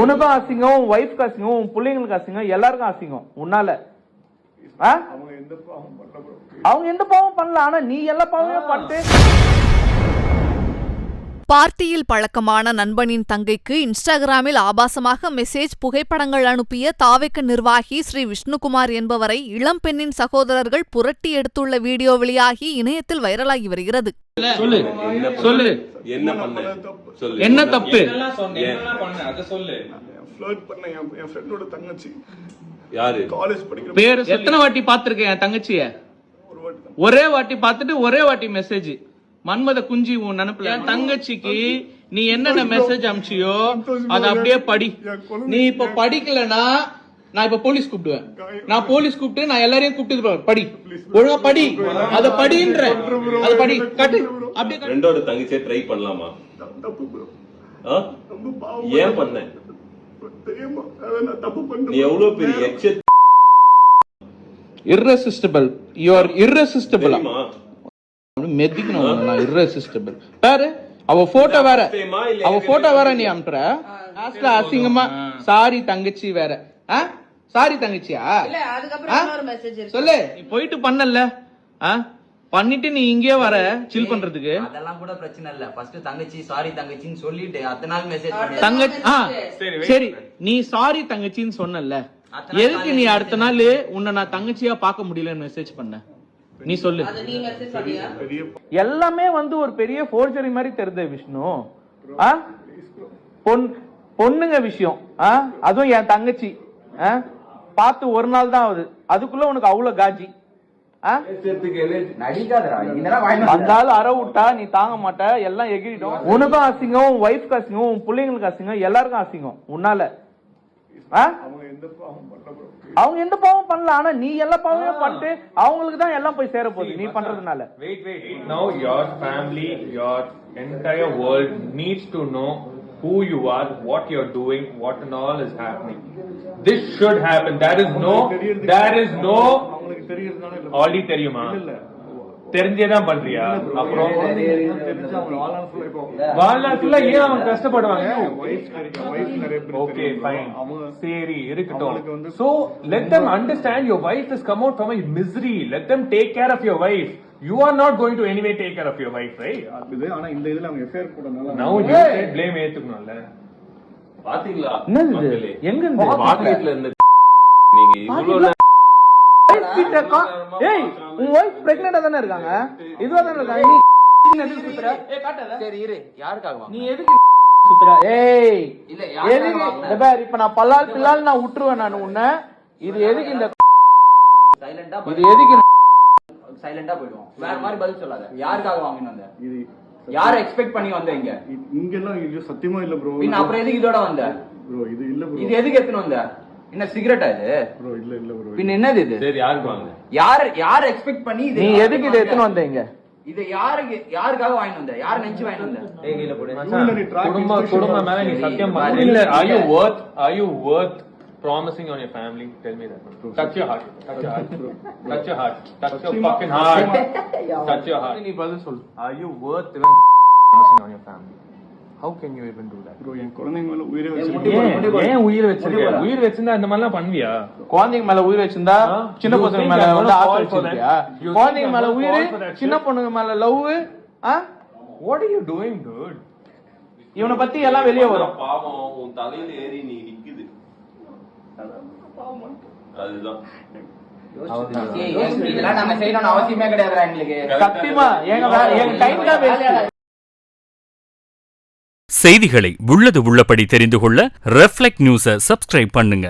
உனக்கும் அசிங்கம், உன் ஒய்ஃப்க்கு அசிங்கம், உன் பிள்ளைங்களுக்கு அசிங்கம், எல்லாருக்கும் அசிங்கம் உன்னால. அவங்க எந்த பாவம் பண்ணல, ஆனா நீ எல்லா பாவமும் பண்ணிட்டு. பார்ட்டியில் பழக்கமான நண்பனின் தங்கைக்கு இன்ஸ்டாகிராமில் ஆபாசமாக மெசேஜ், புகைப்படங்கள் அனுப்பிய தாவேக நிர்வாகி ஸ்ரீ விஷ்ணுகுமார் என்பவரை இளம் பெண்ணின் சகோதரர்கள் புரட்டி எடுத்துள்ள வீடியோ வெளியாகி இணையத்தில் வைரலாகி வருகிறது. என்ன தப்பு? எத்தனை வாட்டி பாத்திருக்கேன் என் தங்கச்சிய? ஒரே வாட்டி பாத்துட்டு ஒரே வாட்டி மெசேஜ். மன்மத குஞ்சி உன் நினைப்புல என் தங்கச்சிக்கு நீ என்னென்ன மெசேஜ் அனுப்பிச்சியோ அத அப்படியே படி. நீ இப்ப படிக்கலனா நான் இப்ப போலீஸ் கூப்பிடுவேன். நான் போலீஸ் கூப்பிட்டு நான் எல்லாரையும் கூப்பிட்டு படி, ஒழுங்கா படி, அத படின்ற, அத படி கட்டு. அப்படியே ரெண்டோட தங்கச்சியை ட்ரை பண்ணலாமா? ஏன் பண்ண? நீ எவ்வளவு பெரிய எக்ஸெட் irresistible. You are irresistible. மெதிக்கணும் நான் irresistible. பாரு அவ போட்டோ வேற, அவ போட்டோ வேற நீ அனுப்புற. லாஸ்ட்ல அசிங்கமா சாரி தங்கச்சி வேற. சாரி தங்கச்சியா? இல்ல அதுக்கப்புறம் இன்னொரு மெசேஜ் இருக்கு. சொல்லு. நீ போயிட்டு பண்ணல, பண்ணிட்டு நீ இங்கே வர சில் பண்றதுக்கு. அதெல்லாம் கூட பிரச்சனை இல்ல. ஃபர்ஸ்ட் தங்கச்சி சாரி தங்கச்சின்னு சொல்லிட்டு அத்தனை நாள் மெசேஜ் பண்ணி தங்கச்சி சரி நீ சாரி தங்கச்சின்னு சொன்னல, எதுக்கு நீ அடுத்த நாள் உன்னை நான் தங்கச்சியா பார்க்க முடியலன்னு மெசேஜ் பண்ண? நீ சொல்லு. எல்லாமே ஒரு பெரிய ஃபோர்ஜரி மாதிரி தெரியுது விஷ்ணு. பொண்ணுங்க விஷயம், அதுவும் என் தங்கச்சி பார்த்து ஒரு நாள் தான் ஆகுது, அதுக்குள்ள உனக்கு அவ்வளவு காஜி. வந்தாலும் அற விட்டா நீ தாங்க மாட்ட, எல்லாம் எகிரிடும். உனக்கும் அசிங்கம், உன் ஒய்ஃப்க்கு அசிங்கம், உன் பிள்ளைங்களுக்கு அசிங்கம், எல்லாருக்கும் அசிங்கம் உன்னால. அவங்க எந்த பாவம் பண்ணல, ஆனா நீ எல்லா பாவமும் பண்ணிட்டு அவங்களுக்கு தான் எல்லாம் போய் சேர போகுது நீ பண்றதுனால. Wait. Now your family, your entire world needs to know who you are, what you're doing, what and all is happening. This should happen. There is no already தெரியுமா? தெரிஞ்சேதான் பண்றியா? அப்புறம் வாழ்நாட்டுல ஏன் அவங்க கஷ்டப்படுவாங்க? ஓகே ஃபைன், சரி இருக்கட்டும். So let them understand your wife has come out from a misery. Let them take care of your wife. You are not going to anyway take care of your wife, right? ஆனா இந்த இதுல அவங்க FIR போடனால now you say blame ஏத்துக்கணும்ல. பாத்தீங்களா எங்க இருந்து பாக்கெட்ல இருந்து நீங்க இவ்வளவு ஏய் உன் வைஃப் பிரெக்னன்ட்டா தான இருக்காங்க, இதுவா தான இருக்காங்க. நீ எதுக்கு சுத்துற? காட்டாத. சரி இரு, யாருக்காக நீ எதுக்கு சுத்துற? ஏய் இல்ல எதுக்கு? பாரு இப்ப நான் பல்லால் பில்லால் நான் விட்டுருவேன் நான் உன்னை. இது எதுக்கு? இந்த சைலண்டா இது எதுக்கு? சைலண்டா போய்டுவோம். வேற மாதிரி பதில் சொல்லாத. யாருக்காக வாங்கின வந்த? இது யார எக்ஸ்பெக்ட் பண்ணி வந்த? இங்க எல்லாம் இது சத்தியமா இல்ல ப்ரோ. பின்ன அப்புறம் எதுக்கு இதோட வந்த ப்ரோ? இது இல்ல ப்ரோ. இது எதுக்கு எத்தனை வந்த? என்ன சிகரெட்டா இது ப்ரோ? இல்ல ப்ரோ. பின்ன என்னது இது? சரி யாருக்கு வாங்க? யார் எக்ஸ்பெக்ட் பண்ணி இது? நீ எதுக்கு இத எத்தனை வந்தீங்க? இது யாருக்காக வாங்கிட்டு வந்த? யார் நெஞ்சு வாங்கிட்டு வந்த? ஏகில போடு. குடும்ப மேல நீ சத்தியம் பண்ணு. இல்ல are you worth promising on your family? Tell me that. Touch your heart. Touch your heart. Touch your heart. Touch your fucking heart. Touch your heart. நீ பதில் சொல்லு. Are you worth even promising on your family? How can you even do that? bro என் குழந்தைங்க மேல உயிரை வச்சிருக்கேன். ஏன் உயிர் வச்சிருக்க? உயிர் வச்சிருந்தா இந்த மாதிரி எல்லாம் பண்ணுவியா? குழந்தைங்க மேல உயிர் வச்சிருந்தா சின்ன பசங்க மேல ஆசை வச்சிருக்கியா? குழந்தைங்க மேல உயிர், சின்ன பொண்ணுங்க மேல love. What are you doing, dude? இவனை பத்தி எல்லாம் வெளியே வரும். பாவம் உன் தலையில ஏறி நீ நிக்குது. அதுதான் இதெல்லாம் நாங்க செய்யணும்னு அவசியமே கிடையாதுடா எங்களுக்கு. சத்தியமா எங்க டைம் தான் வேஸ்ட். செய்திகளை உள்ளது உள்ளபடி தெரிந்து கொள்ள ரெஃப்ளெக்ட் நியூஸை சப்ஸ்கிரைப் பண்ணுங்க.